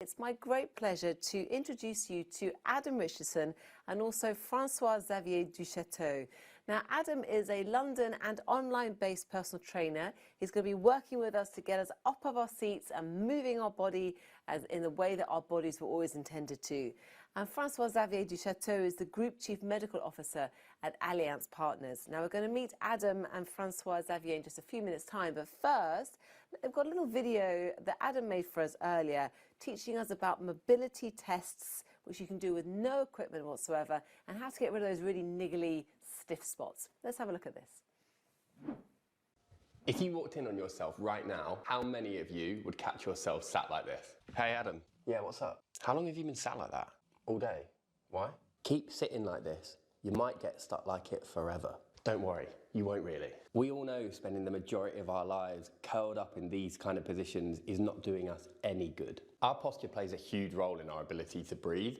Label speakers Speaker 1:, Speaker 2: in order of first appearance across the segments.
Speaker 1: It's my great pleasure to introduce you to Adam Richardson and also Francois-Xavier Duchateau. Now, Adam is a London and online-based personal trainer. He's going to be working with us to get us up of our seats and moving our body as in the way that our bodies were always intended to. And Francois-Xavier Duchateau is the Group Chief Medical Officer at Allianz Partners. Now, we're going to meet Adam and Francois-Xavier in just a few minutes' time, but first, they've got a little video that Adam made for us earlier, teaching us about mobility tests, which you can do with no equipment whatsoever, and how to get rid of those really niggly, stiff spots. Let's have a look at this.
Speaker 2: If you walked in on yourself right now, how many of you would catch yourself sat like this? Hey, Adam.
Speaker 3: Yeah, what's up?
Speaker 2: How long have you been sat like that?
Speaker 3: All day. Why?
Speaker 2: Keep sitting like this. You might get stuck like it forever. Don't worry, you won't really. We all know spending the majority of our lives curled up in these kind of positions is not doing us any good. Our posture plays a huge role in our ability to breathe,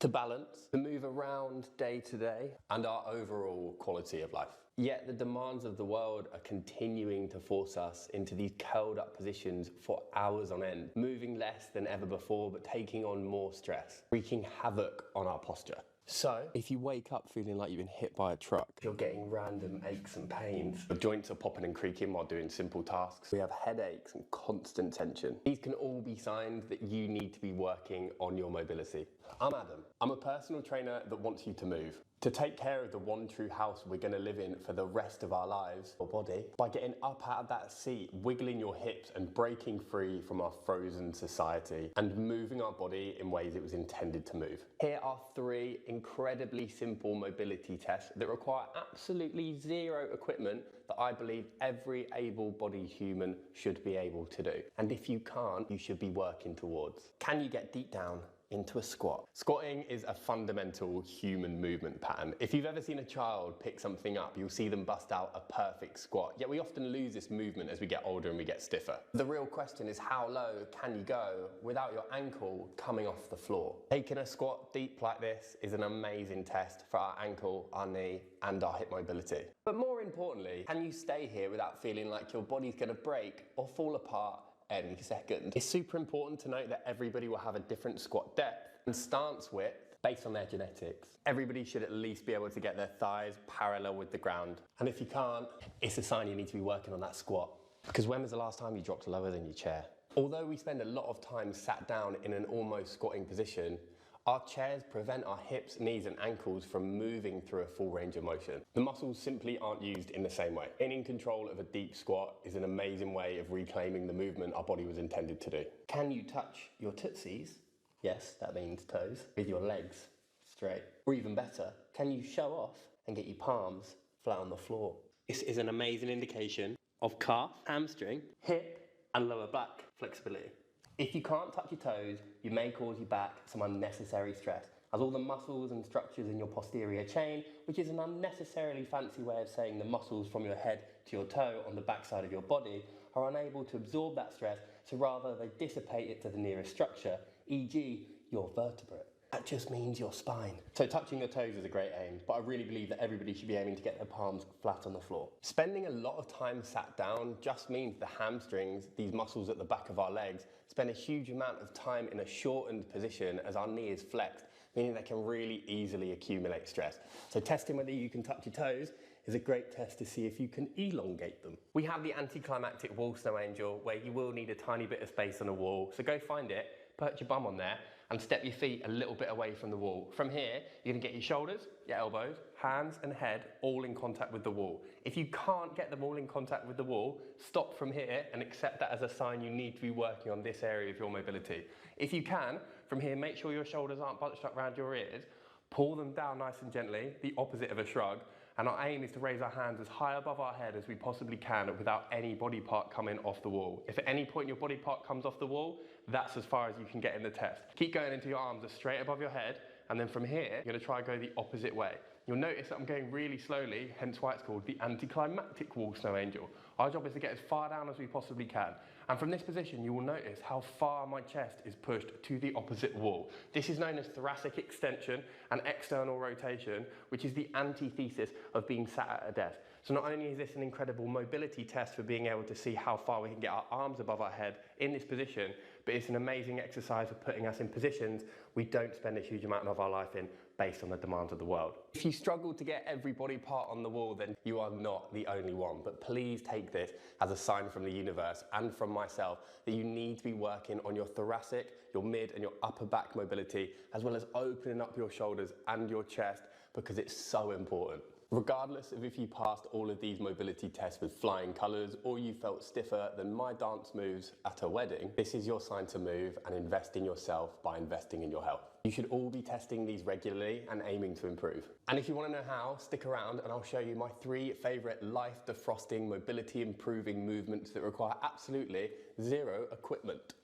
Speaker 2: to balance, to move around day to day, and our overall quality of life. Yet the demands of the world are continuing to force us into these curled up positions for hours on end, moving less than ever before, but taking on more stress, wreaking havoc on our posture. So, if you wake up feeling like you've been hit by a truck, you're getting random aches and pains, your joints are popping and creaking while doing simple tasks, we have headaches and constant tension. These can all be signs that you need to be working on your mobility. I'm Adam. I'm a personal trainer that wants you to move. To take care of the one true house we're going to live in for the rest of our lives, your body, by getting up out of that seat, wiggling your hips and breaking free from our frozen society and moving our body in ways it was intended to move. Here are 3 incredibly simple mobility tests that require absolutely zero equipment that I believe every able-bodied human should be able to do. And if you can't, you should be working towards. Can you get deep down into a squat? Squatting is a fundamental human movement pattern. If you've ever seen a child pick something up, you'll see them bust out a perfect squat. Yet we often lose this movement as we get older and we get stiffer. The real question is, how low can you go without your ankle coming off the floor? Taking a squat deep like this is an amazing test for our ankle, our knee, and our hip mobility. But more importantly, can you stay here without feeling like your body's going to break or fall apart any second? It's super important to note that everybody will have a different squat depth and stance width based on their genetics. Everybody should at least be able to get their thighs parallel with the ground. And if you can't, it's a sign you need to be working on that squat. Because when was the last time you dropped lower than your chair? Although we spend a lot of time sat down in an almost squatting position, our chairs prevent our hips, knees and ankles from moving through a full range of motion. The muscles simply aren't used in the same way. Gaining control of a deep squat is an amazing way of reclaiming the movement our body was intended to do. Can you touch your tootsies? Yes, that means toes, with your legs straight. Or even better, can you show off and get your palms flat on the floor? This is an amazing indication of calf, hamstring, hip and lower back flexibility. If you can't touch your toes, you may cause your back some unnecessary stress, as all the muscles and structures in your posterior chain, which is an unnecessarily fancy way of saying the muscles from your head to your toe on the backside of your body, are unable to absorb that stress, so rather they dissipate it to the nearest structure, e.g. your vertebrae. That just means your spine. So touching your toes is a great aim, but I really believe that everybody should be aiming to get their palms flat on the floor. Spending a lot of time sat down just means the hamstrings, these muscles at the back of our legs, spend a huge amount of time in a shortened position as our knee is flexed, meaning they can really easily accumulate stress. So testing whether you can touch your toes is a great test to see if you can elongate them. We have the anticlimactic wall snow angel, where you will need a tiny bit of space on a wall, so go find it, perch your bum on there, and step your feet a little bit away from the wall. From here, you're gonna get your shoulders, your elbows, hands and head all in contact with the wall. If you can't get them all in contact with the wall, stop from here and accept that as a sign you need to be working on this area of your mobility. If you can, from here, make sure your shoulders aren't bunched up around your ears, pull them down nice and gently, the opposite of a shrug, and our aim is to raise our hands as high above our head as we possibly can without any body part coming off the wall. If at any point your body part comes off the wall, that's as far as you can get in the test. Keep going until your arms are straight above your head, and then from here, you're gonna try and go the opposite way. You'll notice that I'm going really slowly, hence why it's called the anticlimactic wall snow angel. Our job is to get as far down as we possibly can. And from this position, you will notice how far my chest is pushed to the opposite wall. This is known as thoracic extension and external rotation, which is the antithesis of being sat at a desk. So not only is this an incredible mobility test for being able to see how far we can get our arms above our head in this position, but it's an amazing exercise for putting us in positions we don't spend a huge amount of our life in based on the demands of the world. If you struggle to get every body part on the wall, then you are not the only one. But please take this as a sign from the universe and from myself that you need to be working on your thoracic, your mid and your upper back mobility, as well as opening up your shoulders and your chest, because it's so important. Regardless of if you passed all of these mobility tests with flying colours or you felt stiffer than my dance moves at a wedding, this is your sign to move and invest in yourself by investing in your health. You should all be testing these regularly and aiming to improve. And if you want to know how, stick around and I'll show you my 3 favourite life defrosting, mobility improving movements that require absolutely zero equipment.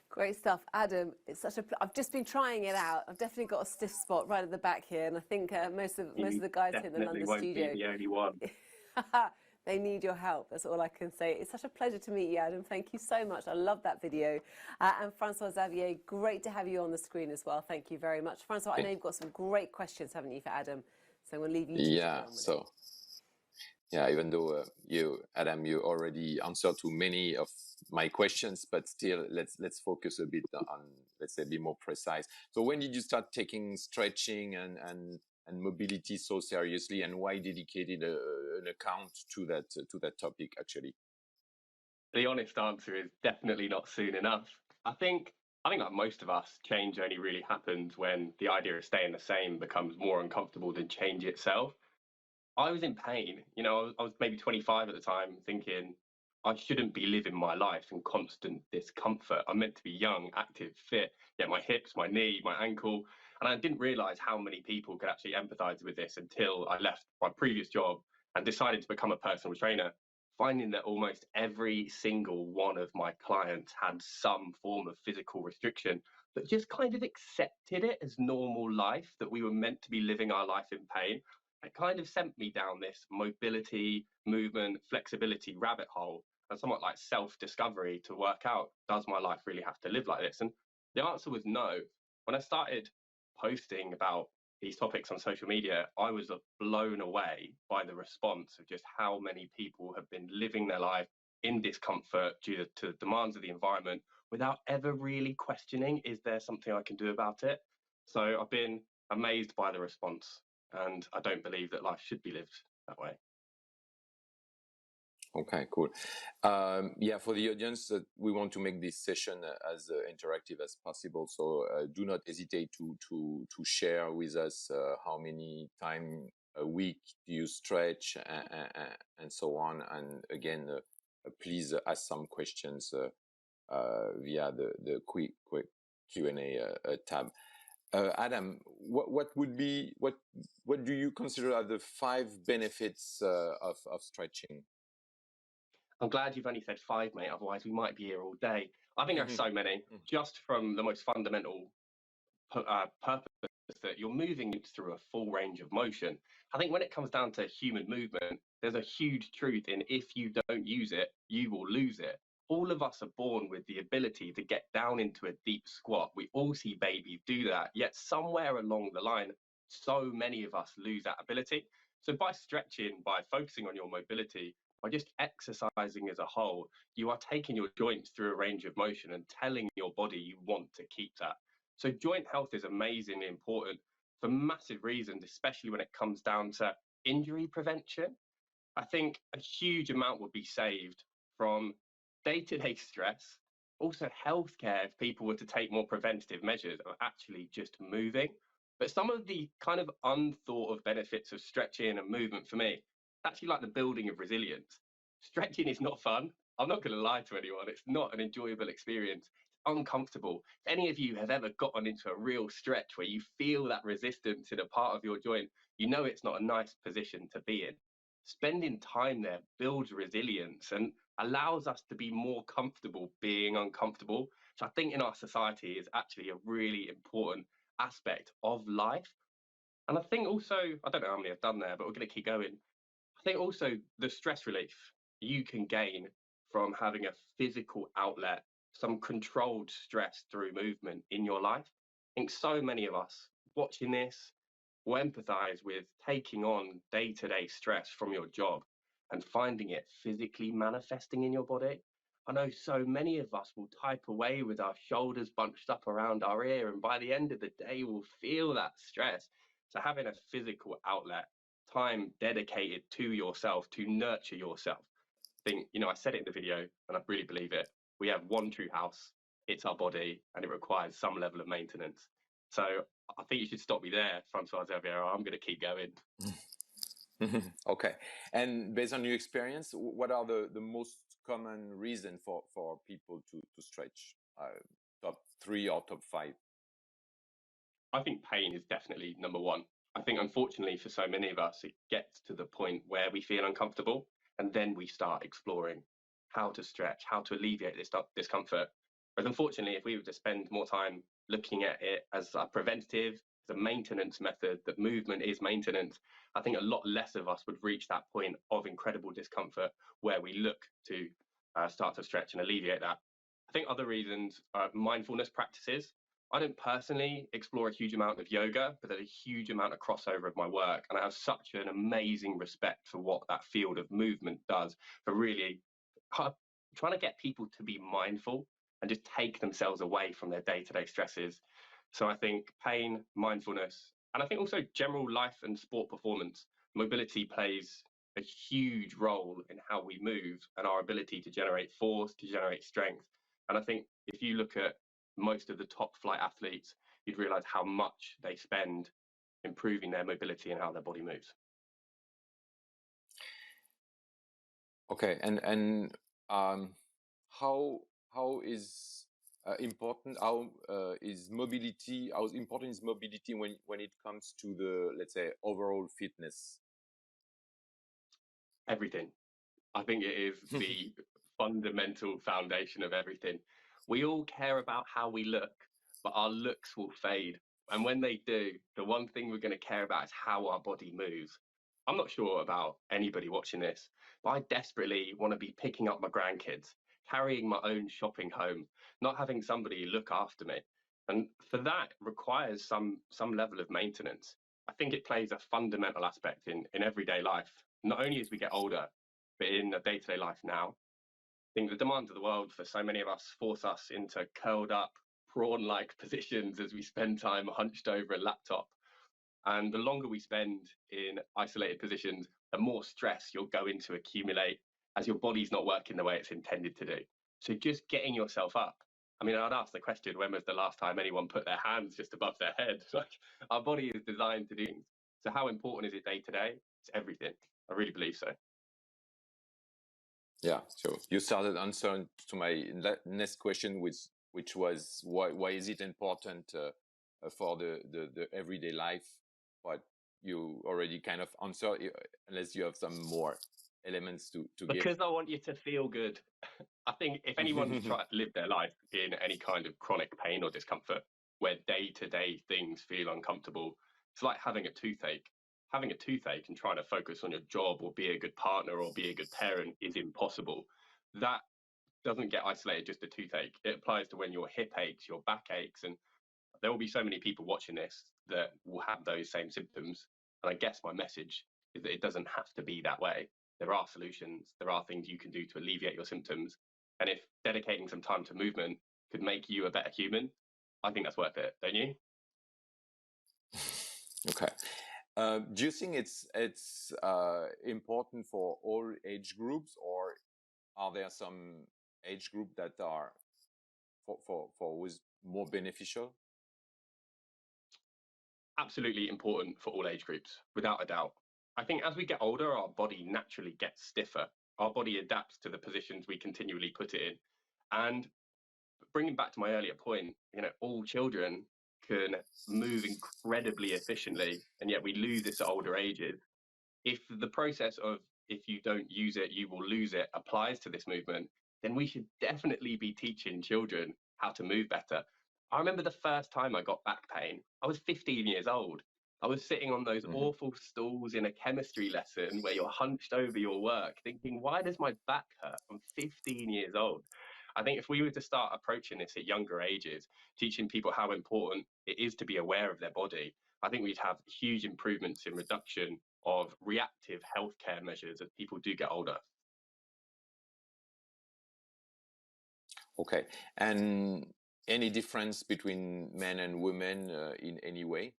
Speaker 1: Great stuff, Adam. It's such a. I've just been trying it out. I've definitely got a stiff spot right at the back here, and I think most of the guys here in the London studio.
Speaker 3: Be the only one.
Speaker 1: They need your help. That's all I can say. It's such a pleasure to meet you, Adam. Thank you so much. I love that video. And Francois Xavier, great to have you on the screen as well. Thank you very much, Francois. I know you've got some great questions, haven't you, for Adam? So I'm going to leave you.
Speaker 4: Yeah, even though Adam, you already answered to many of my questions, but still, let's focus a bit on, let's say, be more precise. So when did you start taking stretching and mobility so seriously, and why dedicated an account to that topic actually?
Speaker 3: The honest answer is definitely not soon enough. I think like most of us, change only really happens when the idea of staying the same becomes more uncomfortable than change itself. I was in pain. I was maybe 25 at the time, thinking I shouldn't be living my life in constant discomfort. I'm meant to be young, active, fit, yet my hips, my knee, my ankle. And I didn't realize how many people could actually empathize with this until I left my previous job and decided to become a personal trainer, finding that almost every single one of my clients had some form of physical restriction, but just kind of accepted it as normal life, that we were meant to be living our life in pain. It kind of sent me down this mobility, movement, flexibility rabbit hole, and somewhat like self-discovery to work out, does my life really have to live like this? And the answer was no. When I started posting about these topics on social media, I was blown away by the response of just how many people have been living their life in discomfort due to the demands of the environment without ever really questioning, is there something I can do about it? So I've been amazed by the response, and I don't believe that life should be lived that way.
Speaker 4: Okay, cool. Yeah, for the audience, we want to make this session as interactive as possible. So do not hesitate to share with us how many times a week do you stretch and so on. And again, please ask some questions via the quick Q&A tab. Adam, what do you consider are the 5 benefits of stretching?
Speaker 3: I'm glad you've only said 5, mate. Otherwise, we might be here all day. I think there are so many, just from the most fundamental purpose that you're moving through a full range of motion. I think when it comes down to human movement, there's a huge truth in, if you don't use it, you will lose it. All of us are born with the ability to get down into a deep squat. We all see babies do that, yet somewhere along the line, so many of us lose that ability. So by stretching, by focusing on your mobility, by just exercising as a whole, you are taking your joints through a range of motion and telling your body you want to keep that. So joint health is amazingly important for massive reasons, especially when it comes down to injury prevention. I think a huge amount would be saved from day-to-day stress, also healthcare if people were to take more preventative measures of actually just moving. But some of the kind of unthought of benefits of stretching and movement for me, actually like the building of resilience. Stretching is not fun. I'm not going to lie to anyone. It's not an enjoyable experience. It's uncomfortable. If any of you have ever gotten into a real stretch where you feel that resistance in a part of your joint, you know it's not a nice position to be in. Spending time there builds resilience and allows us to be more comfortable being uncomfortable, which I think in our society is actually a really important aspect of life. And I think also, I don't know how many I've done there, but we're going to keep going. I think also the stress relief you can gain from having a physical outlet, some controlled stress through movement in your life. I think so many of us watching this, will empathize with taking on day-to-day stress from your job and finding it physically manifesting in your body. I know so many of us will type away with our shoulders bunched up around our ear, and by the end of the day, we'll feel that stress. So having a physical outlet, time dedicated to yourself, to nurture yourself. I think, I said it in the video, and I really believe it. We have one true house. It's our body, and it requires some level of maintenance. So I think you should stop me there, Francois Xavier. I'm going to keep going.
Speaker 4: Okay. And based on your experience, what are the most common reason for people to stretch? Top 3 or top 5?
Speaker 3: I think pain is definitely number one. I think, unfortunately, for so many of us, it gets to the point where we feel uncomfortable, and then we start exploring how to stretch, how to alleviate this discomfort. Whereas, unfortunately, if we were to spend more time looking at it as a preventative, as a maintenance method, that movement is maintenance, I think a lot less of us would reach that point of incredible discomfort where we look to start to stretch and alleviate that. I think other reasons are mindfulness practices. I don't personally explore a huge amount of yoga, but there's a huge amount of crossover of my work. And I have such an amazing respect for what that field of movement does for really trying to get people to be mindful and just take themselves away from their day-to-day stresses. So I think pain, mindfulness, and I think also general life and sport performance. Mobility plays a huge role in how we move and our ability to generate force, to generate strength. And I think if you look at most of the top flight athletes, you'd realize how much they spend improving their mobility and how their body moves.
Speaker 4: Okay, and how is important? How is mobility? How important is mobility when it comes to the, let's say, overall fitness?
Speaker 3: Everything. I think it is the fundamental foundation of everything. We all care about how we look, but our looks will fade. And when they do, the one thing we're going to care about is how our body moves. I'm not sure about anybody watching this, but I desperately want to be picking up my grandkids, carrying my own shopping home, not having somebody look after me. And for that requires some level of maintenance. I think it plays a fundamental aspect in everyday life, not only as we get older, but in a day-to-day life now. I think the demands of the world for so many of us force us into curled up, prawn-like positions as we spend time hunched over a laptop. And the longer we spend in isolated positions, the more stress you're going to accumulate as your body's not working the way it's intended to do. So just getting yourself up. I mean, I'd ask the question, when was the last time anyone put their hands just above their head? Like, our body is designed to do things. So how important is it day to day? It's everything. I really believe so.
Speaker 4: Yeah, so you started answering to my next question, which was why is it important for the everyday life? But you already kind of answered, unless you have some more elements to give.
Speaker 3: Because I want you to feel good. I think if anyone's tried to live their life in any kind of chronic pain or discomfort, where day-to-day things feel uncomfortable, it's like having a toothache. Having a toothache and trying to focus on your job or be a good partner or be a good parent is impossible. That doesn't get isolated just to toothache. It applies to when your hip aches, your back aches, and there will be so many people watching this that will have those same symptoms. And I guess my message is that it doesn't have to be that way. There are solutions. There are things you can do to alleviate your symptoms. And if dedicating some time to movement could make you a better human, I think that's worth it, don't you?
Speaker 4: Okay. Do you think it's important for all age groups, or are there some age group that are for who's more beneficial?
Speaker 3: Absolutely important for all age groups, without a doubt. I think as we get older, our body naturally gets stiffer. Our body adapts to the positions we continually put it in. And bringing back to my earlier point, all children can move incredibly efficiently, and yet we lose this at older ages. If the process of if you don't use it, you will lose it applies to this movement, then we should definitely be teaching children how to move better. I remember the first time I got back pain, I was 15 years old. I was sitting on those awful stools in a chemistry lesson where you're hunched over your work, thinking, why does my back hurt? I'm 15 years old. I think if we were to start approaching this at younger ages, teaching people how important it is to be aware of their body, I think we'd have huge improvements in reduction of reactive healthcare measures as people do get older.
Speaker 4: Okay. And any difference between men and women in any way?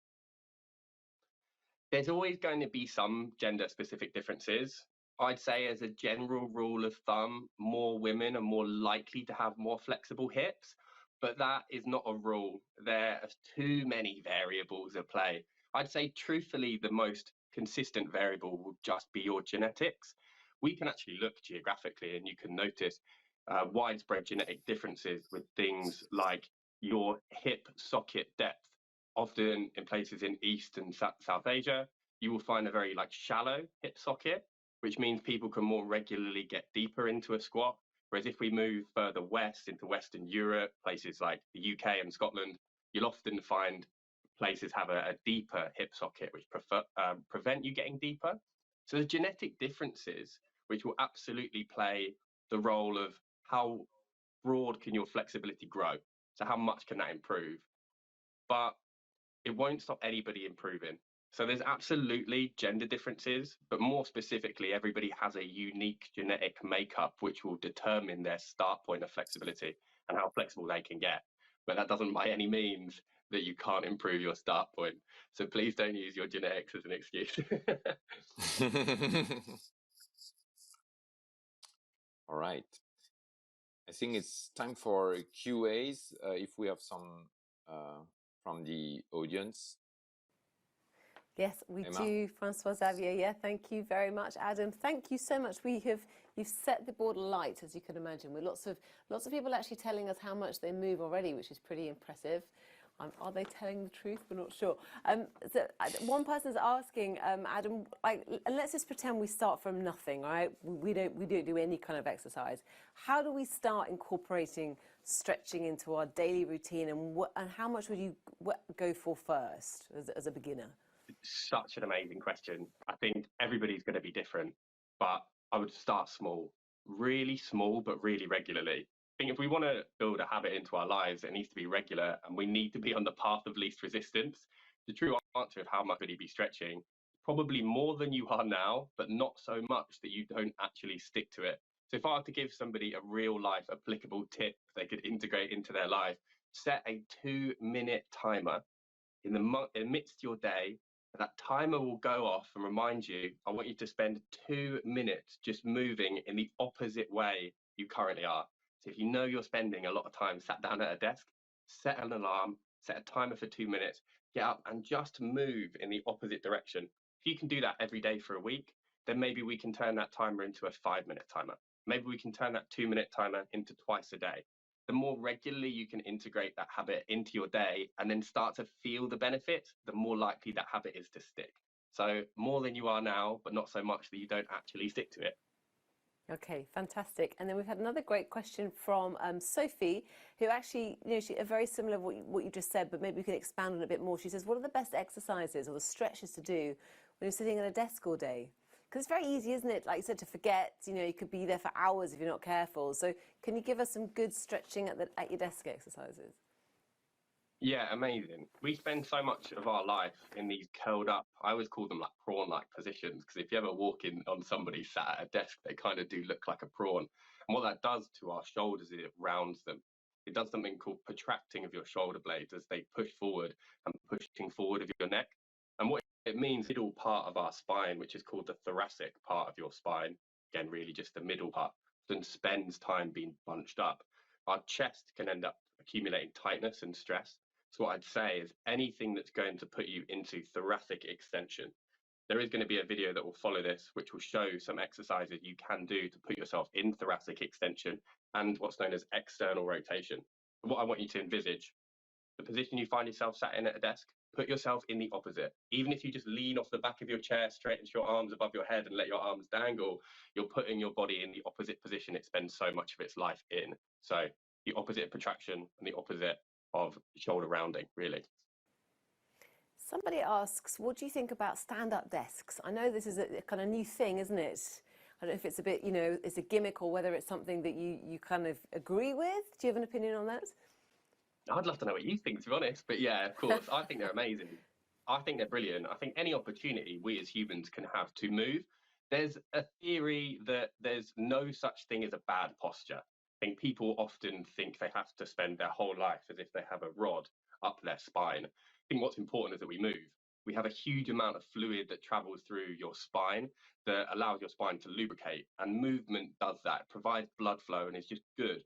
Speaker 3: There's always going to be some gender specific differences. I'd say, as a general rule of thumb, more women are more likely to have more flexible hips, but that is not a rule. There are too many variables at play. I'd say, truthfully, the most consistent variable will just be your genetics. We can actually look geographically and you can notice widespread genetic differences with things like your hip socket depth. Often in places in East and South Asia, you will find a very shallow hip socket, which means people can more regularly get deeper into a squat. Whereas if we move further west into Western Europe, places like the UK and Scotland, you'll often find places have a deeper hip socket, which prevent you getting deeper. So there's genetic differences, which will absolutely play the role of how broad can your flexibility grow. So how much can that improve? But it won't stop anybody improving. So there's absolutely gender differences, but more specifically, everybody has a unique genetic makeup which will determine their start point of flexibility and how flexible they can get. But that doesn't by any means that you can't improve your start point. So please don't use your genetics as an excuse.
Speaker 4: All right. I think it's time for QAs, if we have some from the audience.
Speaker 1: Yes, we
Speaker 4: Emma?
Speaker 1: do, Francois Xavier. Yeah, thank you very much, Adam. Thank you so much. You've set the board alight, as you can imagine, with lots of people actually telling us how much they move already, which is pretty impressive. Are they telling the truth? We're not sure. So one person's asking, Adam, and let's just pretend we start from nothing, right? We don't do any kind of exercise. How do we start incorporating stretching into our daily routine, and how much would you go for first as a beginner?
Speaker 3: Such an amazing question. I think everybody's going to be different, but I would start small, really small, but really regularly. I think if we want to build a habit into our lives, it needs to be regular and we need to be on the path of least resistance. The true answer of how much would you be stretching, probably more than you are now, but not so much that you don't actually stick to it. So if I were to give somebody a real life applicable tip they could integrate into their life, set a 2-minute timer in the amidst your day. That timer will go off and remind you, I want you to spend 2 minutes just moving in the opposite way you currently are. So if you know you're spending a lot of time sat down at a desk, set an alarm, set a timer for 2 minutes, get up and just move in the opposite direction. If you can do that every day for a week, then maybe we can turn that timer into a 5-minute timer. Maybe we can turn that 2-minute timer into twice a day. The more regularly you can integrate that habit into your day and then start to feel the benefits, the more likely that habit is to stick. So more than you are now, but not so much that you don't actually stick to it.
Speaker 1: Okay, fantastic. And then we've had another great question from Sophie, who actually, she very similar to what you just said, but maybe we can expand on it a bit more. She says, what are the best exercises or the stretches to do when you're sitting at a desk all day? Because it's very easy, isn't it? Like you said, to forget. You could be there for hours if you're not careful. So can you give us some good stretching at your desk exercises?
Speaker 3: Yeah, amazing. We spend so much of our life in these curled up, I always call them like prawn-like positions, because if you ever walk in on somebody sat at a desk, they kind of do look like a prawn. And what that does to our shoulders is it rounds them. It does something called protracting of your shoulder blades as they push forward and pushing forward of your neck. And what it means, middle part of our spine, which is called the thoracic part of your spine, again, really just the middle part, then spends time being bunched up. Our chest can end up accumulating tightness and stress. So what I'd say is anything that's going to put you into thoracic extension. There is going to be a video that will follow this, which will show some exercises you can do to put yourself in thoracic extension and what's known as external rotation. What I want you to envisage, the position you find yourself sat in at a desk, put yourself in the opposite. Even if you just lean off the back of your chair, straighten your arms above your head and let your arms dangle, you're putting your body in the opposite position it spends so much of its life in. So the opposite protraction and the opposite of shoulder rounding, really.
Speaker 1: Somebody asks, what do you think about stand-up desks? I know this is a kind of new thing, isn't it? I don't know if it's a bit, it's a gimmick or whether it's something that you kind of agree with. Do you have an opinion on that?
Speaker 3: I'd love to know what you think, to be honest. But yeah, of course, I think they're amazing. I think they're brilliant. I think any opportunity we as humans can have to move, there's a theory that there's no such thing as a bad posture. I think people often think they have to spend their whole life as if they have a rod up their spine. I think what's important is that we move. We have a huge amount of fluid that travels through your spine that allows your spine to lubricate, and movement does that. It provides blood flow and is just good.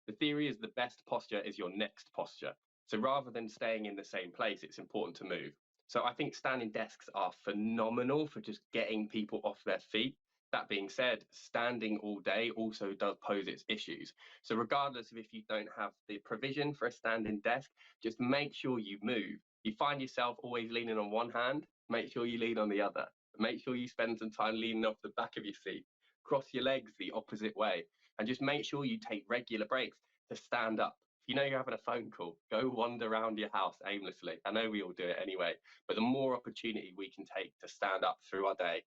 Speaker 3: The theory is the best posture is your next posture. So rather than staying in the same place, it's important to move. So I think standing desks are phenomenal for just getting people off their feet. That being said, standing all day also does pose its issues. So regardless of if you don't have the provision for a standing desk, just make sure you move. You find yourself always leaning on one hand, make sure you lean on the other. Make sure you spend some time leaning off the back of your seat. Cross your legs the opposite way, and just make sure you take regular breaks to stand up. If you know you're having a phone call, go wander around your house aimlessly. I know we all do it anyway, but the more opportunity we can take to stand up through our day,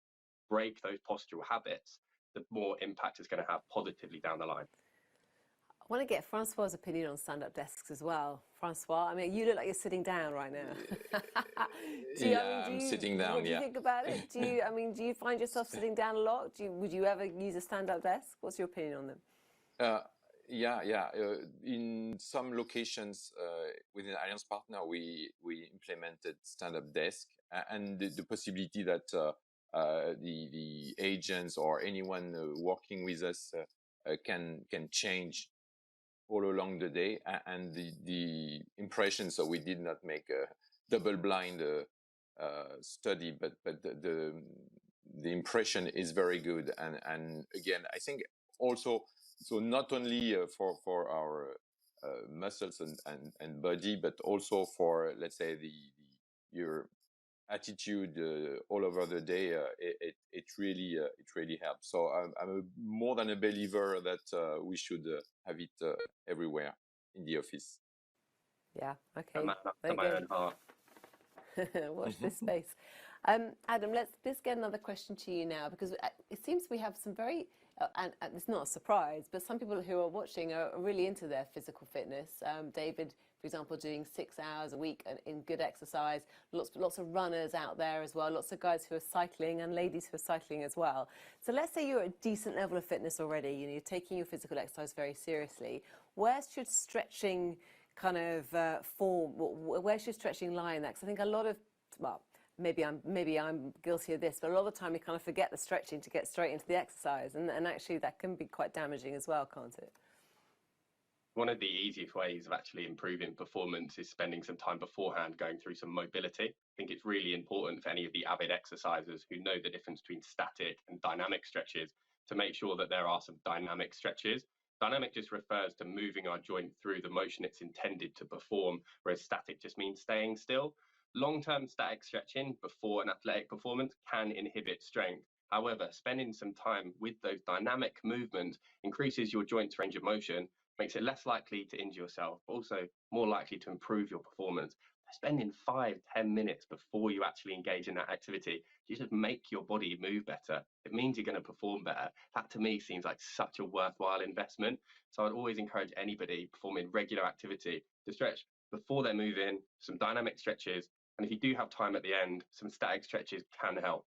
Speaker 3: break those postural habits, the more impact it's going to have positively down the line.
Speaker 1: I want to get Francois' opinion on stand-up desks as well. Francois, I mean, you look like you're sitting down right now.
Speaker 4: I'm sitting down.
Speaker 1: What do you think about it? Do you find yourself sitting down a lot? Would you ever use a stand-up desk? What's your opinion on them?
Speaker 4: In some locations within Alliance Partner, we implemented stand-up desk, and the possibility that the agents or anyone working with us can change all along the day, and the impression. So we did not make a double-blind study, but the impression is very good, and again, I think also. So not only for our muscles and body, but also for, let's say, your attitude all over the day. It really helps. So I'm more than a believer that we should have it everywhere in the office.
Speaker 1: Yeah. Okay.
Speaker 3: That's my own heart.
Speaker 1: Watch this space. Adam, let's get another question to you now, because it seems we have some very, and it's not a surprise, but some people who are watching are really into their physical fitness. David, for example, doing 6 hours a week in good exercise. Lots of runners out there as well. Lots of guys who are cycling and ladies who are cycling as well. So let's say you're at a decent level of fitness already. You're taking your physical exercise very seriously. Where should stretching kind of form? Where should stretching lie in that? Because I think a lot of, well, maybe I'm guilty of this, but a lot of the time we kind of forget the stretching to get straight into the exercise, and actually that can be quite damaging as well, can't it?
Speaker 3: One of the easiest ways of actually improving performance is spending some time beforehand going through some mobility. I think it's really important for any of the avid exercisers who know the difference between static and dynamic stretches to make sure that there are some dynamic stretches. Dynamic just refers to moving our joint through the motion it's intended to perform, whereas static just means staying still. Long-term static stretching before an athletic performance can inhibit strength. However, spending some time with those dynamic movements increases your joint's range of motion, makes it less likely to injure yourself, but also more likely to improve your performance. Spending 5-10 minutes before you actually engage in that activity, you just make your body move better. It means you're going to perform better. That to me seems like such a worthwhile investment. So I'd always encourage anybody performing regular activity to stretch before they're moving, some dynamic stretches. And if you do have time at the end, some static stretches can help.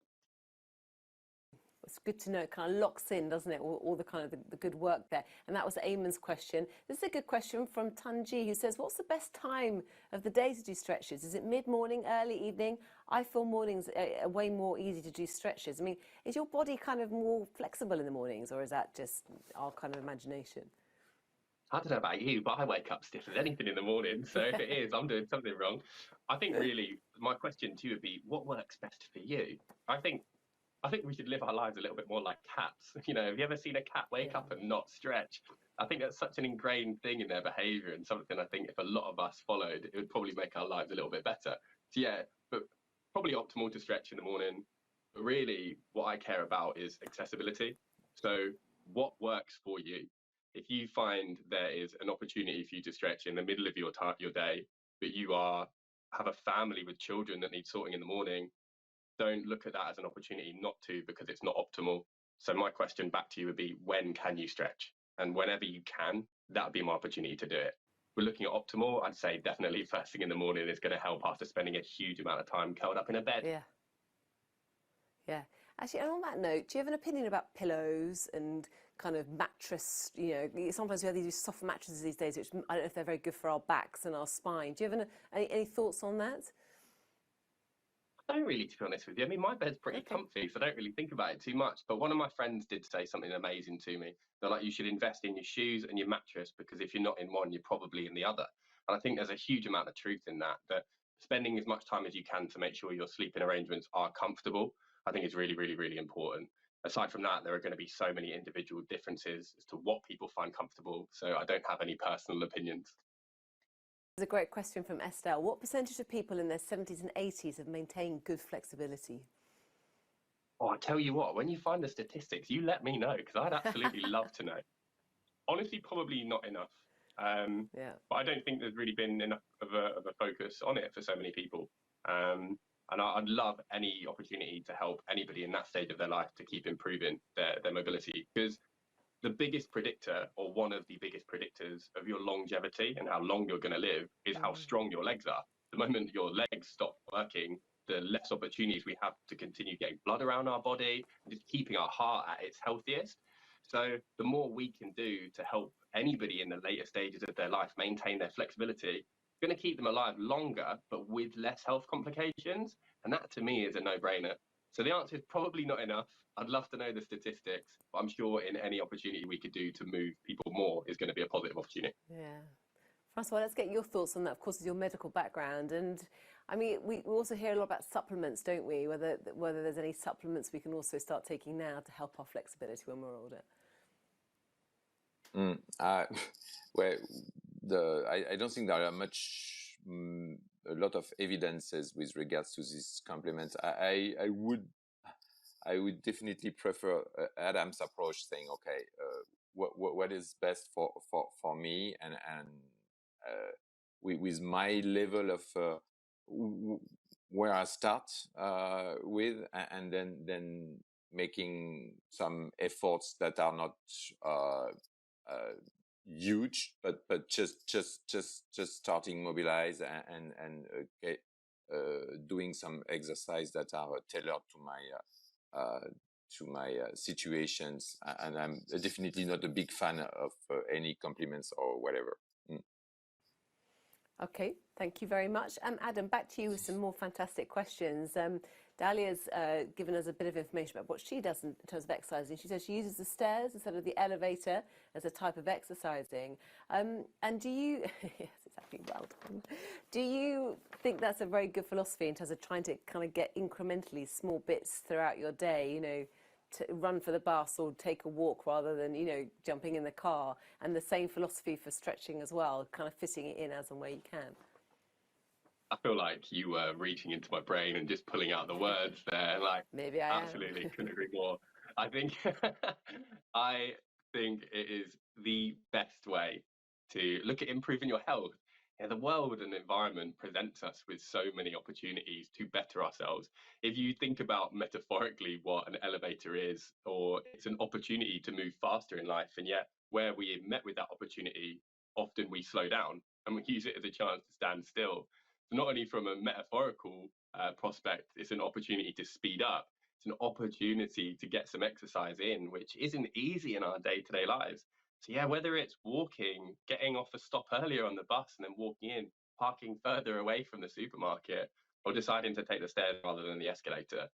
Speaker 1: It's good to know. It kind of locks in, doesn't it, all the kind of the good work there. And that was Eamon's question. This is a good question from Tunji, who says, what's the best time of the day to do stretches? Is it mid-morning, early evening? I feel mornings are way more easy to do stretches. I mean, is your body kind of more flexible in the mornings, or is that just our kind of imagination?
Speaker 3: I don't know about you, but I wake up stiff as anything in the morning. So if it is, I'm doing something wrong. I think really my question to you would be, what works best for you? I think we should live our lives a little bit more like cats. You know, have you ever seen a cat wake up and not stretch? I think that's such an ingrained thing in their behavior, and something I think if a lot of us followed, it would probably make our lives a little bit better. So yeah, but probably optimal to stretch in the morning. But really what I care about is accessibility. So what works for you? If you find there is an opportunity for you to stretch in the middle of your day, but you have a family with children that need sorting in the morning, don't look at that as an opportunity not to, because it's not optimal. So my question back to you would be, when can you stretch? And whenever you can, that would be my opportunity to do it. we're looking at optimal, I'd say definitely first thing in the morning is going to help after spending a huge amount of time curled up in a bed.
Speaker 1: Yeah. Yeah. Actually, and on that note, do you have an opinion about pillows and kind of mattress? You know, sometimes we have these soft mattresses these days, which I don't know if they're very good for our backs and our spine. Do you have any thoughts on that?
Speaker 3: I don't really, to be honest with you. I mean, my bed's pretty comfy, so I don't really think about it too much. But one of my friends did say something amazing to me. They're like, you should invest in your shoes and your mattress, because if you're not in one, you're probably in the other. And I think there's a huge amount of truth in that, that spending as much time as you can to make sure your sleeping arrangements are comfortable, I think is really, really, really important. Aside from that, there are going to be so many individual differences as to what people find comfortable. So I don't have any personal opinions.
Speaker 1: There's a great question from Estelle. What percentage of people in their 70s and 80s have maintained good flexibility?
Speaker 3: Oh, I tell you what, when you find the statistics, you let me know, because I'd absolutely love to know. Honestly, probably not enough.
Speaker 1: Yeah.
Speaker 3: But I don't think there's really been enough of a focus on it for so many people. And I'd love any opportunity to help anybody in that stage of their life to keep improving their mobility, because the biggest predictor, or one of the biggest predictors of your longevity and how long you're going to live, is how strong your legs are. The moment your legs stop working, the less opportunities we have to continue getting blood around our body and just keeping our heart at its healthiest. So the more we can do to help anybody in the later stages of their life maintain their flexibility, going to keep them alive longer, but with less health complications. And that to me is a no-brainer. So the answer is probably not enough. I'd love to know the statistics, but I'm sure in any opportunity we could do to move people more is going to be a positive opportunity.
Speaker 1: Yeah. Francois, let's get your thoughts on that, of course, with your medical background. And I mean, we also hear a lot about supplements, don't we? Whether there's any supplements we can also start taking now to help our flexibility when we're older.
Speaker 4: Well, I don't think there are a lot of evidences with regards to this complement. I would definitely prefer Adam's approach, saying, okay, what is best for me, and with my level of where I start with, and then making some efforts that are not huge, but just starting mobilize and doing some exercise that are tailored to my situations. And I'm definitely not a big fan of any compliments or whatever.
Speaker 1: Okay, thank you very much. Adam, back to you with some more fantastic questions. Dahlia's given us a bit of information about what she does in terms of exercising. She says she uses the stairs instead of the elevator as a type of exercising. And do you, yes, exactly, well done. Do you think that's a very good philosophy in terms of trying to kind of get incrementally small bits throughout your day, you know, to run for the bus or take a walk rather than, you know, jumping in the car? And the same philosophy for stretching as well, kind of fitting it in as and where you can.
Speaker 3: I feel like you were reaching into my brain and just pulling out the words there. Like,
Speaker 1: maybe I
Speaker 3: absolutely couldn't agree more. I think I think it is the best way to look at improving your health. Yeah, the world and environment presents us with so many opportunities to better ourselves. If you think about metaphorically what an elevator is, or it's an opportunity to move faster in life, and yet where we met with that opportunity, often we slow down and we use it as a chance to stand still. So not only from a metaphorical prospect, it's an opportunity to speed up. It's an opportunity to get some exercise in, which isn't easy in our day-to-day lives. So yeah, whether it's walking, getting off a stop earlier on the bus and then walking in, parking further away from the supermarket, or deciding to take the stairs rather than the escalator,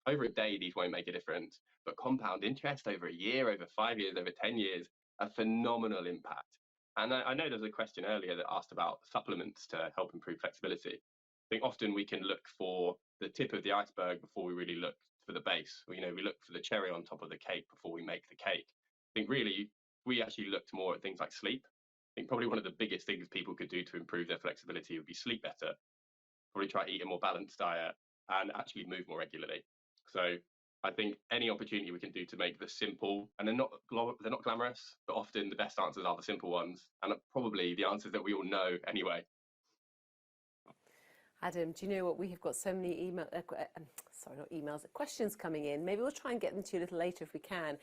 Speaker 3: over a day, these won't make a difference. But compound interest over a year, over 5 years, over 10 years, a phenomenal impact. And I know there's a question earlier that asked about supplements to help improve flexibility. I think often we can look for the tip of the iceberg before we really look for the base. You know, we look for the cherry on top of the cake before we make the cake. I think really, we actually looked more at things like sleep. I think probably one of the biggest things people could do to improve their flexibility would be sleep better. Probably try to eat a more balanced diet and actually move more regularly. So I think any opportunity we can do to make the simple, and they're not glamorous, but often the best answers are the simple ones, and probably the answers that we all know anyway.
Speaker 1: Adam, do you know what? We have got so many sorry, not emails, questions coming in. Maybe we'll try and get them to you a little later if we can,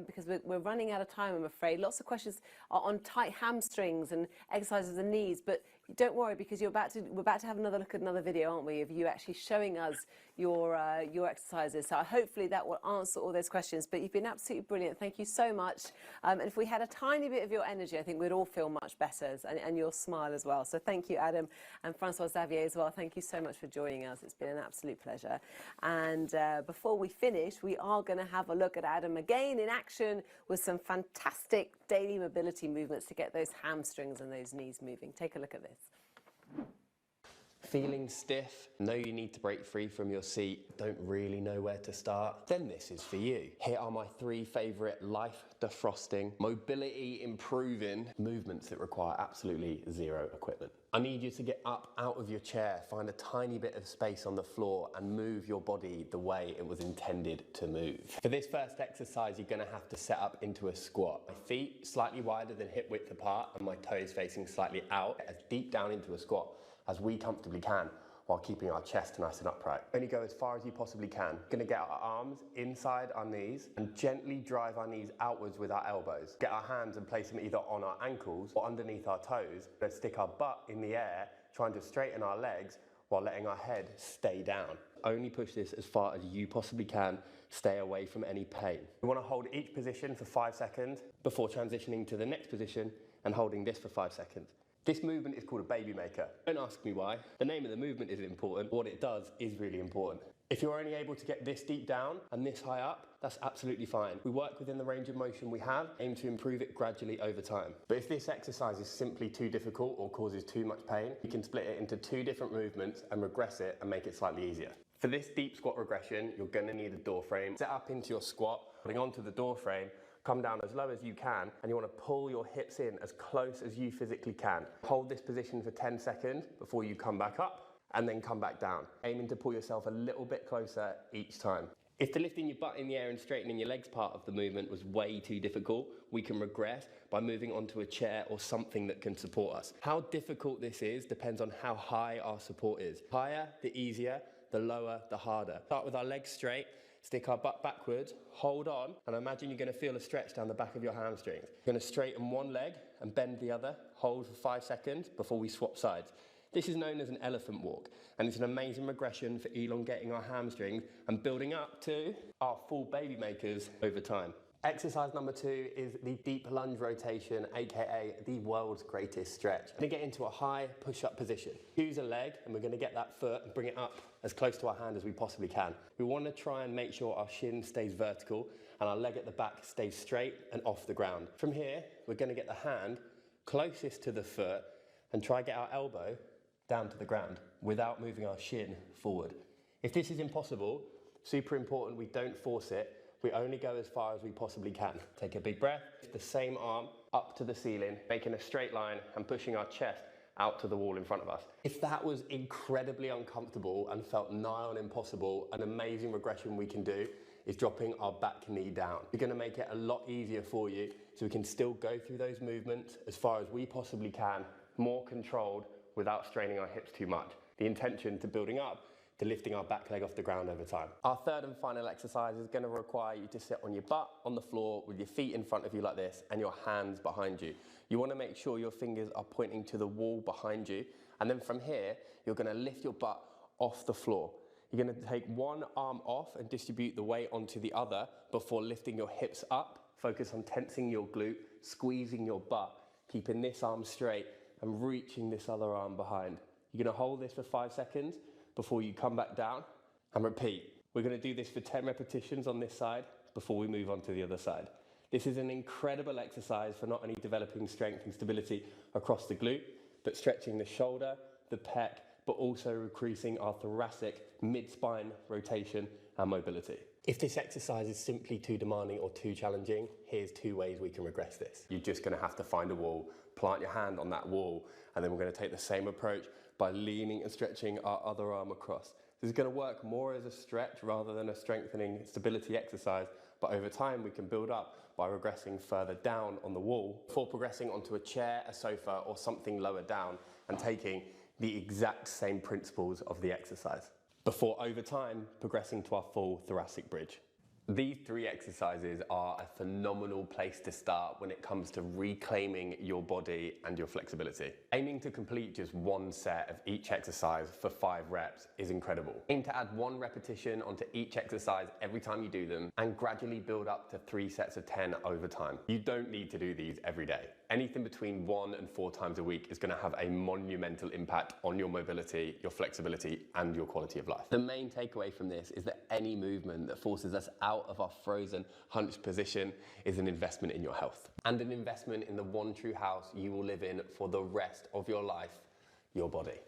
Speaker 1: because we're running out of time, I'm afraid. Lots of questions are on tight hamstrings and exercises of the knees, but don't worry, because we're about to have another look at another video, aren't we, of you actually showing us your exercises. So hopefully that will answer all those questions. But you've been absolutely brilliant. Thank you so much. And if we had a tiny bit of your energy, I think we'd all feel much better, and your smile as well. So thank you, Adam, and Francois Xavier as well. Thank you so much for joining us. It's been an absolute pleasure. And before we finish, we are going to have a look at Adam again in action with some fantastic daily mobility movements to get those hamstrings and those knees moving. Take a look at this.
Speaker 2: Feeling stiff, know you need to break free from your seat, don't really know where to start? Then this is for you. Here are my 3 favourite life defrosting, mobility improving movements that require absolutely zero equipment. I need you to get up out of your chair, find a tiny bit of space on the floor and move your body the way it was intended to move. For this first exercise, you're going to have to set up into a squat. My feet slightly wider than hip width apart and my toes facing slightly out, as deep down into a squat as we comfortably can, while keeping our chest nice and upright. Only go as far as you possibly can. Gonna get our arms inside our knees and gently drive our knees outwards with our elbows. Get our hands and place them either on our ankles or underneath our toes. Let's stick our butt in the air, trying to straighten our legs while letting our head stay down. Only push this as far as you possibly can. Stay away from any pain. We wanna hold each position for 5 seconds before transitioning to the next position and holding this for 5 seconds. This movement is called a baby maker. Don't ask me why. The name of the movement isn't important. What it does is really important. If you're only able to get this deep down and this high up, that's absolutely fine. We work within the range of motion we have, aim to improve it gradually over time. But if this exercise is simply too difficult or causes too much pain, you can split it into 2 different movements and regress it and make it slightly easier. For this deep squat regression, you're gonna need a door frame. Set up into your squat, holding onto the door frame, come down as low as you can, and you want to pull your hips in as close as you physically can. Hold this position for 10 seconds before you come back up, and then come back down, aiming to pull yourself a little bit closer each time. If the lifting your butt in the air and straightening your legs part of the movement was way too difficult, we can regress by moving onto a chair or something that can support us. How difficult this is depends on how high our support is. Higher, the easier, the lower, the harder. Start with our legs straight, stick our butt backwards, hold on, and imagine you're going to feel a stretch down the back of your hamstrings. You're going to straighten one leg and bend the other, hold for 5 seconds before we swap sides. This is known as an elephant walk, and it's an amazing regression for elongating our hamstrings and building up to our full baby makers over time. Exercise number 2 is the deep lunge rotation, aka the world's greatest stretch. We're going to get into a high push-up position. Use a leg, and we're going to get that foot and bring it up as close to our hand as we possibly can. We want to try and make sure our shin stays vertical and our leg at the back stays straight and off the ground. From here, we're going to get the hand closest to the foot and try get our elbow down to the ground without moving our shin forward. If this is impossible, super important we don't force it. We only go as far as we possibly can. Take a big breath, the same arm up to the ceiling, making a straight line and pushing our chest out to the wall in front of us. If that was incredibly uncomfortable and felt nigh on impossible, an amazing regression we can do is dropping our back knee down. We're gonna make it a lot easier for you so we can still go through those movements as far as we possibly can, more controlled without straining our hips too much. The intention to building up to lifting our back leg off the ground over time. Our third and final exercise is going to require you to sit on your butt on the floor with your feet in front of you like this and your hands behind you. You want to make sure your fingers are pointing to the wall behind you, and then from here you're going to lift your butt off the floor. You're going to take one arm off and distribute the weight onto the other before lifting your hips up. Focus on tensing your glute, squeezing your butt, keeping this arm straight and reaching this other arm behind. You're going to hold this for 5 seconds before you come back down and repeat. We're going to do this for 10 repetitions on this side before we move on to the other side. This is an incredible exercise for not only developing strength and stability across the glute, but stretching the shoulder, the pec, but also increasing our thoracic mid-spine rotation and mobility. If this exercise is simply too demanding or too challenging, here's 2 ways we can regress this. You're just going to have to find a wall, plant your hand on that wall, and then we're going to take the same approach by leaning and stretching our other arm across. This is going to work more as a stretch rather than a strengthening stability exercise, but over time we can build up by regressing further down on the wall before progressing onto a chair, a sofa, or something lower down and taking the exact same principles of the exercise. before over time progressing to our full thoracic bridge. These 3 exercises are a phenomenal place to start when it comes to reclaiming your body and your flexibility. Aiming to complete just 1 set of each exercise for 5 reps is incredible. Aim to add 1 repetition onto each exercise every time you do them and gradually build up to 3 sets of 10 over time. You don't need to do these every day. Anything between 1 and 4 times a week is going to have a monumental impact on your mobility, your flexibility, and your quality of life. The main takeaway from this is that any movement that forces us out of our frozen, hunched position is an investment in your health and an investment in the one true house you will live in for the rest of your life, your body.